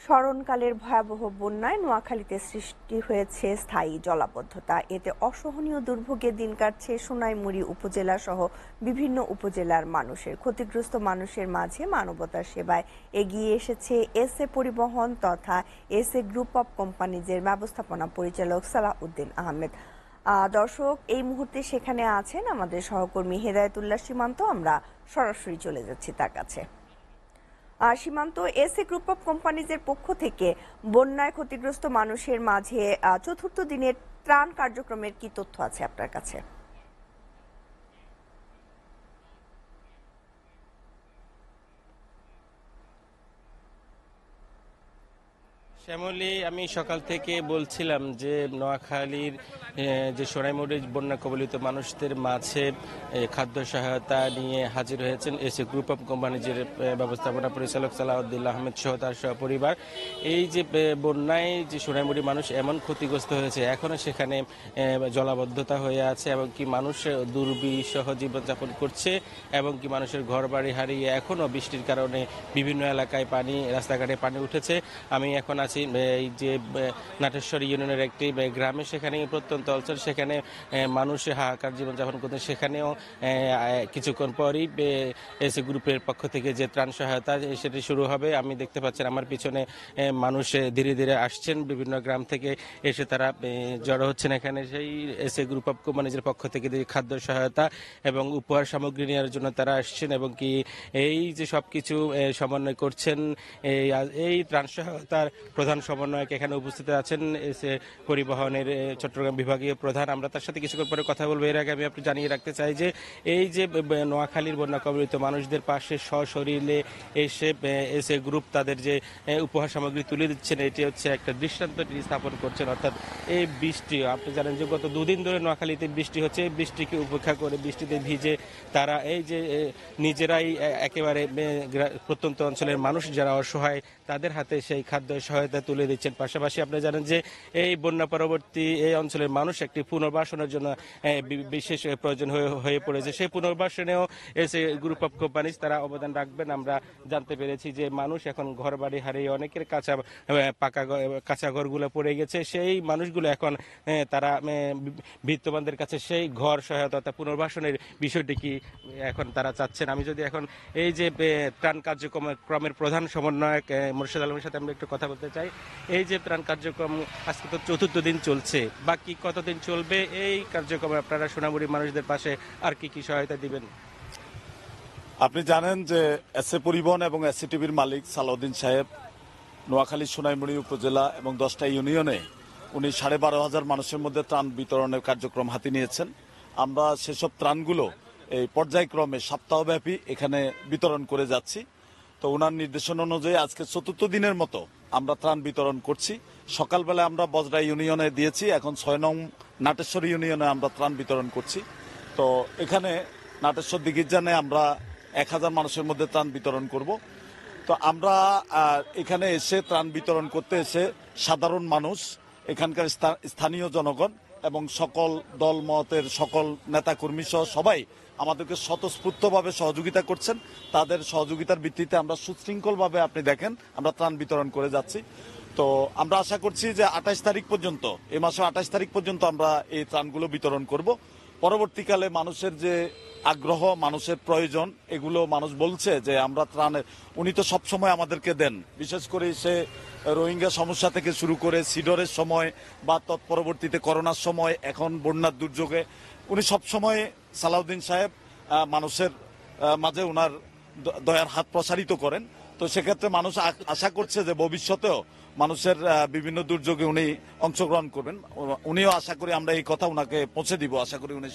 স্মরণকালের ভয়াবহ বন্যায় নোয়াখালীতে সৃষ্টি হয়েছে স্থায়ী জলাবদ্ধতা। এতে অসহনীয় দুর্ভোগে দিন কাটছে সোনাইমুড়ি উপজেলা সহ বিভিন্ন উপজেলার মানুষের। ক্ষতিগ্রস্ত মানুষের মাঝে মানবতার সেবায় এগিয়ে এসেছে এসএ পরিবহন তথা এসএ গ্রুপ অব কোম্পানিজের ব্যবস্থাপনা পরিচালক সালাউদ্দিন আহমেদ। দর্শক, এই মুহূর্তে সেখানে আছেন আমাদের সহকর্মী হেদায়েতুল্লাহ সীমান্ত। আমরা সরাসরি চলে যাচ্ছি তার কাছে। সীমান্ত, এসএ গ্রুপ অব কোম্পানিজের পক্ষ থেকে বন্যায় ক্ষতিগ্রস্ত মানুষের মাঝে চতুর্থ দিনের ত্রাণ কার্যক্রমের কি তথ্য আছে আপনার কাছে? শ্যামলী, আমি সকাল থেকে বলছিলাম যে নোয়াখালীর যে সোনাইমুড়ি বন্যা কবলিত মানুষদের মাঝে খাদ্য সহায়তা নিয়ে হাজির হয়েছেন এসএ গ্রুপ অব কোম্পানিজের ব্যবস্থাপনা পরিচালক সালাউদ্দিন আহমেদ সহ তার সহপরিবার। এই যে বন্যায় যে সোনাইমুড়ি মানুষ এমন ক্ষতিগ্রস্ত হয়েছে, এখনো সেখানে জলাবদ্ধতা হয়ে আছে এবং কি মানুষ দুর্বিষহ জীবনযাপন করছে এবং কি মানুষের ঘর বাড়ি হারিয়ে এখনো বৃষ্টির কারণে বিভিন্ন এলাকায় পানি, রাস্তাঘাটে পানি উঠেছে। আমি এখন আছি এই যে নাটেশ্বর ইউনিয়নের একটি গ্রামে, সেখানে প্রত্যন্ত অঞ্চল, সেখানে মানুষ হাহাকার জীবনযাপন করতে। সেখানেও কিছুক্ষণ পরই এসএ গ্রুপের পক্ষ থেকে যে ত্রাণ সহায়তা সেটি শুরু হবে। আমি দেখতে পাচ্ছেন আমার পিছনে মানুষ ধীরে ধীরে আসছেন বিভিন্ন গ্রাম থেকে এসে তারা জড়ো হচ্ছেন এখানে। সেই এসএ গ্রুপ অব কোম্পানিজের পক্ষ থেকে খাদ্য সহায়তা এবং উপহার সামগ্রী নেওয়ার জন্য তারা আসছেন এবং কি এই যে সবকিছু সমন্বয় করছেন। এই ত্রাণ সহায়তার প্রধান সমন্বয়ক এখানে উপস্থিত আছেন এসএ পরিবহনের চট্টগ্রাম বিভাগীয় প্রধান। আমরা তার সাথে কিছুক্ষণ পরে কথা বলবো। এর আগে আমি আপনি জানিয়ে রাখতে চাই যে এই যে নোয়াখালীর বন্যা কবলিত মানুষদের পাশে সশরীরে এসে এসএ গ্রুপ তাদের যে উপহার সামগ্রী তুলে দিচ্ছেন, এটি হচ্ছে একটা দৃষ্টান্ত স্থাপন করছেন। অর্থাৎ এই বৃষ্টি, আপনি জানেন যে গত দুদিন ধরে নোয়াখালীতে বৃষ্টি হচ্ছে। এই বৃষ্টিকে উপেক্ষা করে বৃষ্টিতে ভিজে তারা এই যে নিজেরাই একেবারে প্রত্যন্ত অঞ্চলের মানুষ যারা অসহায় তাদের হাতে সেই খাদ্য সহায়তা তুলে দিচ্ছেন। পাশাপাশি আপনি জানেন যে এই বন্যা পরবর্তী এই অঞ্চলের মানুষ একটি পুনর্বাসনের জন্য বিশেষ প্রয়োজন হয়ে পড়েছে। সেই পুনর্বাসনেও এসএ গ্রুপ অব কোম্পানিজ তারা অবদান রাখবেন। আমরা জানতে পেরেছি যে মানুষ এখন ঘর বাড়ি হারিয়ে অনেকের কাঁচা ঘরগুলো পড়ে গেছে। সেই মানুষগুলো এখন তারা বিত্তবানদের কাছে সেই ঘর সহায়তা পুনর্বাসনের বিষয়টি কি এখন তারা চাচ্ছেন। আমি যদি এখন এই যে ত্রাণ কার্যক্রমের প্রধান সমন্বয়ক মোর্শেদ আলমের সাথে আমরা একটু কথা বলতে চাই। এই যে ত্রাণ কার্যক্রম আজকে তো চতুর্থ দিন চলছে, বাকি কতদিন চলবে এই কার্যক্রমে? আপনারা সোনামুড়ি মানুষদের পাশে আর কি কি সহায়তা দিবেন? আপনি জানেন যে এসএ পরিবহন এবং এসএটিভির মালিক সালাউদ্দিন সাহেব নোয়াখালী সোনাইমুড়ি উপজেলা এবং 10টা ইউনিয়নে উনি 12,500 মানুষের মধ্যে ত্রাণ বিতরণের কার্যক্রম হাতে নিয়েছেন। আমরা সেসব ত্রাণগুলো এই পর্যায়ক্রমে সপ্তাহব্যাপী এখানে বিতরণ করে যাচ্ছি। তো ওনার নির্দেশনা অনুযায়ী আজকে চতুর্থ দিনের মতো আমরা ত্রাণ বিতরণ করছি। সকালবেলা আমরা বজরা ইউনিয়নে দিয়েছি, এখন 6 নং নাটেশ্বর ইউনিয়নে আমরা ত্রাণ বিতরণ করছি। তো এখানে নাটেশ্বর দিঘিরজানে আমরা 1000 মানুষের মধ্যে ত্রাণ বিতরণ করব। তো আমরা এখানে এসে ত্রাণ বিতরণ করতে এসে সাধারণ মানুষ, এখানকার স্থানীয় জনগণ এবং সকল দল মতের সকল নেতাকর্মী সহ সবাই আমাদেরকে স্বতঃস্ফূর্তভাবে সহযোগিতা করছেন। তাদের সহযোগিতার ভিত্তিতে আমরা সুশৃঙ্খলভাবে, আপনি দেখেন, আমরা ত্রাণ বিতরণ করে যাচ্ছি। তো আমরা আশা করছি যে 28 তারিখ পর্যন্ত, এই মাসে 28 তারিখ পর্যন্ত আমরা এই ত্রাণগুলো বিতরণ করব। পরবর্তীকালে মানুষের যে আগ্রহ, মানুষের প্রয়োজন, এগুলো মানুষ বলছে যে আমরা ত্রাণের, উনি তো সবসময় আমাদেরকে দেন, বিশেষ করে সে রোহিঙ্গা সমস্যা থেকে শুরু করে সিডরের সময় বা তৎপরবর্তীতে করোনার সময়, এখন বন্যার দুর্যোগে উনি সবসময় সালাউদ্দিন সাহেব মানুষের মাঝে ওনার দয়ার হাত প্রসারিত করেন। তো সেক্ষেত্রে মানুষ আশা করছে যে ভবিষ্যতেও মানুষের বিভিন্ন দুর্যোগে উনি অংশগ্রহণ করবেন। উনিও আশা করি, আমরা এই কথা উনাকে পৌঁছে দিব, আশা করি উনি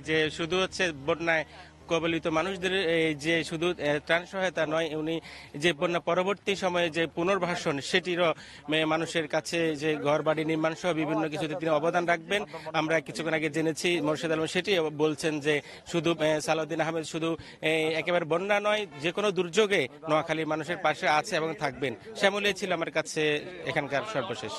যে শুধু হচ্ছে বন্যায় কবলিত মানুষদের যে শুধু ত্রাণ সহায়তা নয়, উনি যে বন্যা পরবর্তী সময়ে যে পুনর্বাসন সেটিরও মানুষের কাছে যে ঘর বাড়ি নির্মাণ সহ বিভিন্ন কিছুতে তিনি অবদান রাখবেন। আমরা কিছুক্ষণ আগে জেনেছি মোর্শেদ আলম সেটি বলছেন যে শুধু সালাউদ্দিন আহমেদ শুধু একেবারে বন্যা নয়, যে কোনো দুর্যোগে নোয়াখালীর মানুষের পাশে আছে এবং থাকবেন। শ্যামলী ছিল আমার কাছে এখানকার সর্বশেষ।